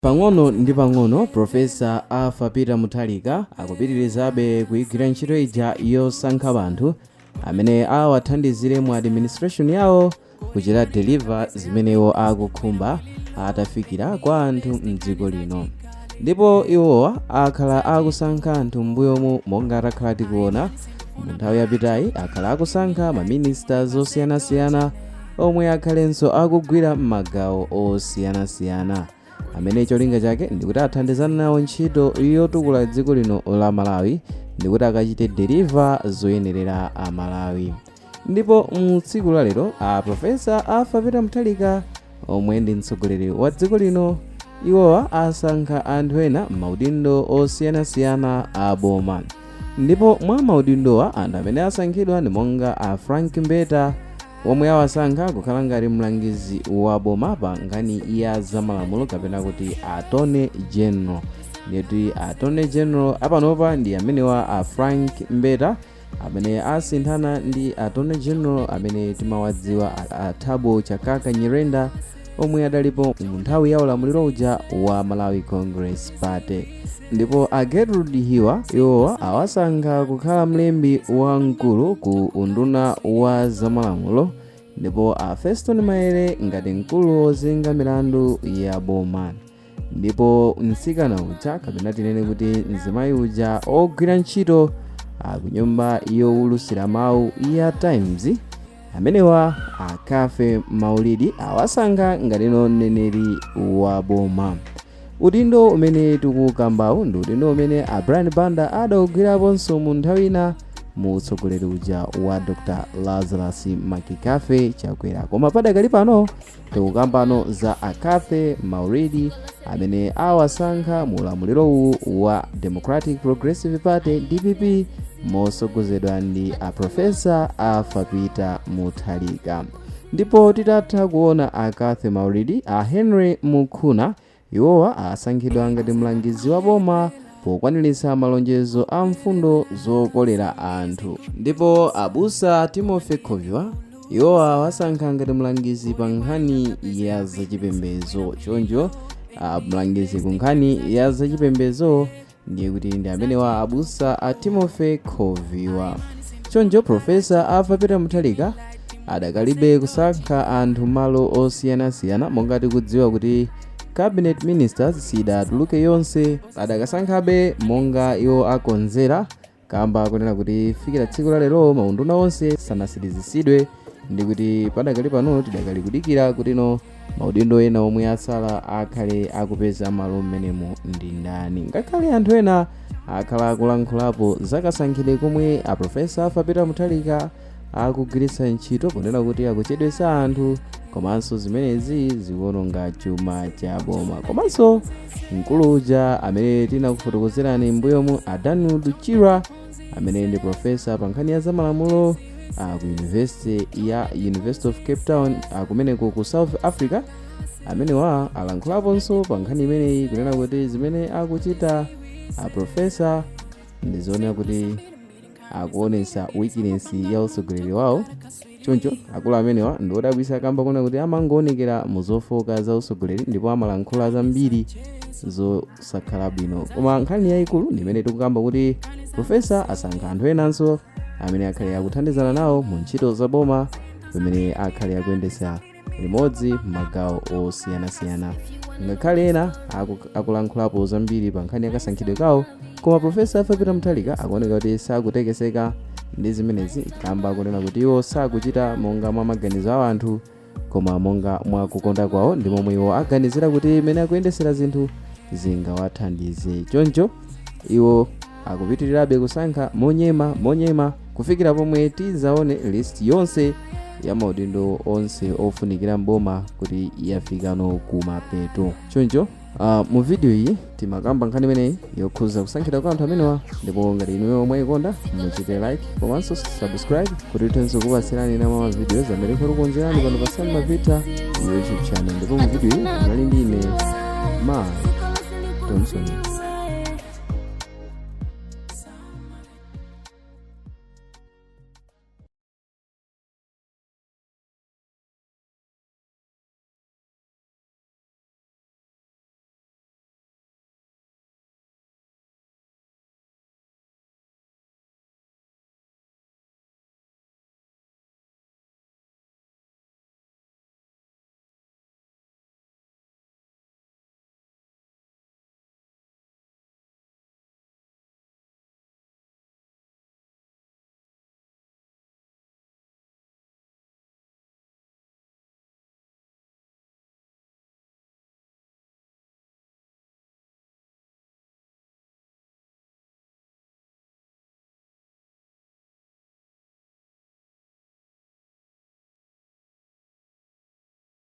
Pang'ono ndi pang'ono Profesa Arthur Peter Mutharika akupitirizabe kuyigwira ntchito ija yosankha anthu amene awathandizire mu administration yawo kuchita deliver zimenewo akukhumba atafikira kwa anthu mdziko lino. Ndipo iwowa akhala akusankha anthu m'mbuyomu monga atakhala tikuona mu nthawi yapitayi akhala akusankha maministers osiyanasiyana omwe akhalenso akugwira m'magawo osiyanasiyana amene cholinga chake ndikuti athandizane nawo ntchito yotukula dziko lino la Malawi ndikuti akachite deliver zoyenerera a Malawi. Ndipo mu tsiku la lero Profesa Arthur Peter Mutharika omwe ndi mtsogoleri wa dziko lino iwowa asankha anthu ena m'maudindo osiyanasiyana a boma. Ndipo mwa maudindowa anthu amene asankhidwa ndi monga a Frank Mbeta omwe awasankha kukhala ngati mlangizi wa boma pa nkhani ya zamalamulo kapena kuti attorney general. Ndiyeti attorney general apanopa ndi amenewa a Frank Mbeta amene asinthana ndi attorney general amene timawadziwa a Thabo Chakaka Nyirenda omwe adalipo mu nthawi ya ulamuliro uja wa Malawi Congress Party. Ndipo a Gertrude Hiwa iwowa awasankha kukhala mlembi wamkulu ku unduna wa zamalamulo. Ndipo a Feston Maere ngati mkulu wozenga milandu ya boma. Ndipo mtsikana uja kapena tinene kuti mzimayi uja ogwira ntchito ku nyumba yowulusira mawu ya Times amenewa akafe Maulidi awasankha ngati mneneri wa boma. Udindo umene tikukambawu ndi udindo umene a Brian Banda adawugwiraponso mu nthawi ina mu utsogoleri uja wa Dr. Lazarus Makikafe Chakwera. Koma padakali pano tikukambano za akafe Maulidi amene awasankha mu ulamuliro wa Democratic Progressive Party DPP mosogozedwa ndi a Profesa Arthur Peter Mutharika. Ndipo titatha kuona akafe Maulidi a Henry Mukhuna iwowa asankhidwa ngati mlangizi wa boma pokwaniritsa malonjezo a mfundo zokolera anthu. Ndipo abusa Timothy Khoviwa iwowa awasankha ngati mlangizi pa nkhani ya zachipembedzo. Choncho mlangizi ku nkhani ya zachipembedzo ndiye kuti ndi amenewa abusa a Timothy Khoviwa. Choncho Profesa Arthur Peter Mutharika adakalibe kusankha anthu malo osiyanasiyana monga tikudziwa kuti cabinet ministers sidatuluke yonse adakasankhabe monga iwo akonzera kamba kunena kuti fikira tsiku la lero maunduna onse sanasirizidwe ndi kuti padakali pano tidakali kudikira kuti maudindo ena omwe asala akhale akupeza malo mmenemo ndi ndani. Ngakhale anthu ena akhala akulankhulapo zakasankhidwe komwe a Profesa Arthur Peter Mutharika akugwiritsa ntchito ponena kuti akuchedwesa anthu komanso zimenezi zikuononga chuma cha boma. Komanso mkulu uja amene tinakufotokozerani mbuyomu a Daniel Duchira amene ndi profesa pa nkhani ya zamalamulo ku University of Cape Town kumeneko ku South Africa amenewa alankhulaponso pa nkhani imeneyi kunena kuti zimene akuchita a profesa ndizoonera kuti akuonesa weakness ya utsogoleri wawo. Choncho akulu amenewa ndi odabwisa kamba kuna kuti amangoonekera mu zofoka za utsogoleri ndipo amalankhula zambiri zosakhala bwino. Koma nkhani yayikulu ndi imene tikukamba kuti profesa asankha anthu enanso amene akhale akuthandizana nawo mu ntchito za boma pamene akhale akuyendesa limodzi magawo osiyanasiyana. Ngakhale ena akulankhulapo zambiri pa nkhani yakasankhidwe kawo koma Profesa Arthur Peter Mutharika akuoneka kuti sakutekeseka ndi zimenezi kamba kunena kuti iwo sakuchita monga mwa maganizo a anthu koma monga mwa kukonda kwawo ndi momwe iwo aganizira kuti imene akuyendesera zinthu zingawathandize. Choncho iwo akupitirirabe kusankha monyema kufikira pomwe tizaone list yonse ya maudindo onse ofunikira mboma kuti yafikano kumapeto. Choncho mu video iyi timakamba nkhani imeneyi yokhuza kusankhidwa kwa anthu amenewa. Ndipo ngati inuyo omwe ikonda muchite like komanso subscribe kuti tithenso kupatsirani na mwa videos amene tikukonzerani pano pa San Mavita YouTube channel. Ndipo mu video iyi mali ndine Mmaudindo.